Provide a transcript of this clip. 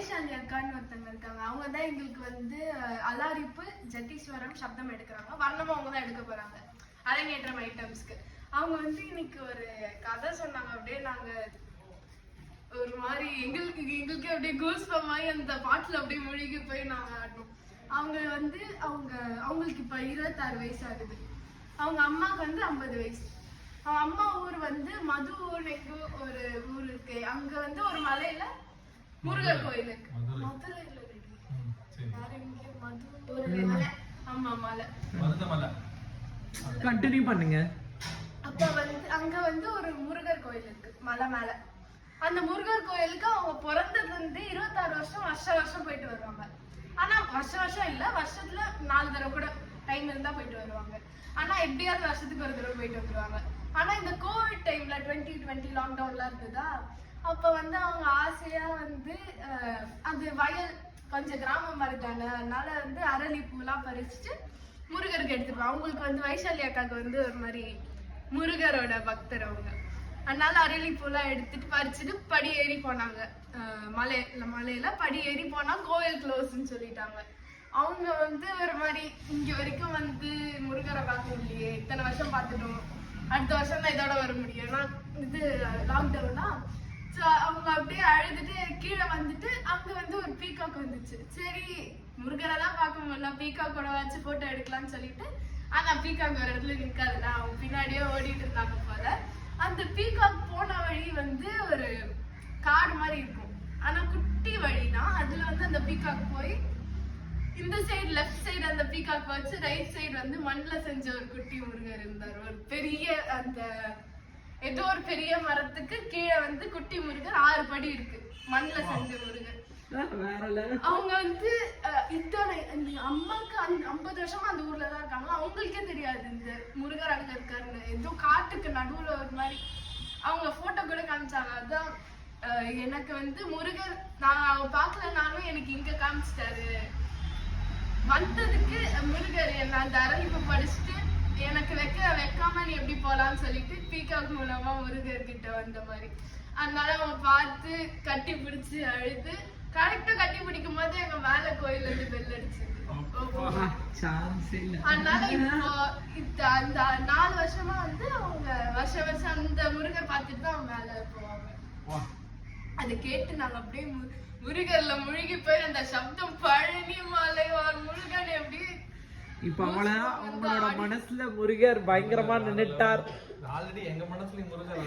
வைஷாலி அக்கான்னு ஒருத்தவங்க இருக்காங்க. அவங்க தான் எங்களுக்கு வந்து அலாரிப்பு ஜட்டீஸ்வரம் சப்தம் எடுக்கிறாங்க. வர்ணமும் அவங்க தான் எடுக்க போறாங்க அரங்கேற்றம் ஐட்டம்ஸ்க்கு. அவங்க வந்து இன்னைக்கு ஒரு கதை சொன்னாங்க. அப்படியே நாங்க ஒரு மாதிரி எங்களுக்கு அப்படியே கூஸ் பம்மாயி அந்த பாட்டுல அப்படியே மூழ்கி போய் நாங்க ஆடணும். அவங்க வந்து அவங்களுக்கு இப்ப 26 வயசு ஆகுது. அவங்க அம்மாவுக்கு வந்து 50 வயசு. அவங்க அம்மா ஊர் வந்து மதுரை ஒரு ஊர் இருக்கு. அங்க வந்து ஒரு மலையில முருகர் கோயில் இருக்கு. மதுரையில ஆமா மலை கண்டினியூ பண்ணுங்க. அப்ப வந்து அங்க வந்து ஒரு முருகர் கோயில் இருக்கு மலை மேல. அந்த முருகர் கோயிலுக்கு அவங்க பிறந்தது வந்து 26 வருஷம் வருஷம் போயிட்டு வருவாங்க. ஆனா வருஷம் இல்ல, வருஷத்துல 4 தடவை கூட டைம் இருந்தா போயிட்டு வருவாங்க. ஆனா எப்படியாவது வருஷத்துக்கு ஒரு தடவை போயிட்டு வந்துருவாங்க. ஆனா இந்த கோவிட் டைம்ல 2020 லாக்டவுன்லாம் இருந்ததா, அப்ப வந்து அவங்க ஆசையா வந்து அது வயல் கொஞ்சம் கிராமம் மாதிரி தானே, அதனால வந்து அரளி பூலாம் பறிச்சுட்டு முருகருக்கு எடுத்துருவாங்க. அவங்களுக்கு வந்து வைஷாலி அக்காவுக்கு வந்து ஒரு மாதிரி முருகரோட பக்தர் அவங்க. அதனால அரளி பூலாம் எடுத்துட்டு பறிச்சுட்டு படி ஏறி போனாங்க. மலையில படி ஏறி போனா கோவில் க்ளோஸ்ன்னு சொல்லிட்டாங்க. அவங்க வந்து ஒரு மாதிரி இங்க வரைக்கும் வந்து முருகரை பார்க்க முடியலையே, இத்தனை வருஷம் பார்த்துட்டோம், அடுத்த வருஷம் தான் இதோட வர முடியும், ஏன்னா இது லாக்டவுனா. ஸோ அவங்க அப்படியே அழுதுட்டு கீழே வந்துட்டு அங்க வந்து ஒரு பீகாக் வந்துச்சு. சரி முருகரெல்லாம் பார்க்க முடியல, பீகாக்கோட வச்சு போட்டோ எடுக்கலாம்னு சொல்லிட்டு, ஆனா பீகாக் ஒரு இடத்துல நிக்காதுல, அவங்க பின்னாடியே ஓடிட்டு இருந்தாங்க போல. அந்த பீகாக் போன வழி வந்து ஒரு காடு மாதிரி இருக்கும், ஆனா குட்டி வழிதான். அதுல வந்து அந்த பீகாக் போய் இந்த சைடு லெஃப்ட் சைடு அந்த பீகாக் வச்சு, ரைட் சைடு வந்து மண்ணுல செஞ்ச ஒரு குட்டி முருகர் இருந்தார். ஒரு பெரிய அந்த ஏதோ ஒரு பெரிய மரத்துக்கு கீழே வந்து குட்டி முருகர் 6 படி இருக்கு, மண்ணுல செஞ்ச முருகர். அவங்க வந்து இத்தனை அம்மாக்கு 50 வருஷமா அந்த ஊர்ல தான் இருக்காங்க. அவங்களுக்கே தெரியாது இந்த முருகர் அங்க இருக்காருன்னு. ஏதோ காட்டுக்கு நடுவுல ஒரு மாதிரி அவங்க போட்டோ கூட காமிச்சாங்க. அதான் எனக்கு வந்து முருகர் நான் பாக்கலனாலும் எனக்கு இங்க காமிச்சிட்டாரு. வந்ததுக்கு முருகர் என்ன அந்த அரளிப்பு படிச்சுட்டு எனக்கு வைக்காம நீ எப்படி போலான்னு சொல்லிட்டு பீகாக் மூலமா முருகர் கிட்ட வந்த மாதிரி. அதனால அவங்க பார்த்து கட்டி பிடிச்சு அழுது கரெக்டா கட்டி பிடிக்கும் போது எங்க மேல கோயில இருந்து பெல் அடிச்சு. அதனால இப்போ அந்த 4 வருஷமா வந்து அவங்க வருஷம் அந்த முருகர் பார்த்துட்டு தான் அவங்க மேல போவாங்க. அதை கேட்டு நாங்க அப்படியே முருகர்ல முழுகி போய் அந்த சப்தம் பழனி மலை முருகன் எப்படி இப்ப அவங்களோட மனசுல முருகர் பயங்கரமா நின்னுட்டார். ஆல்ரெடி எங்க மனசுல முருகர்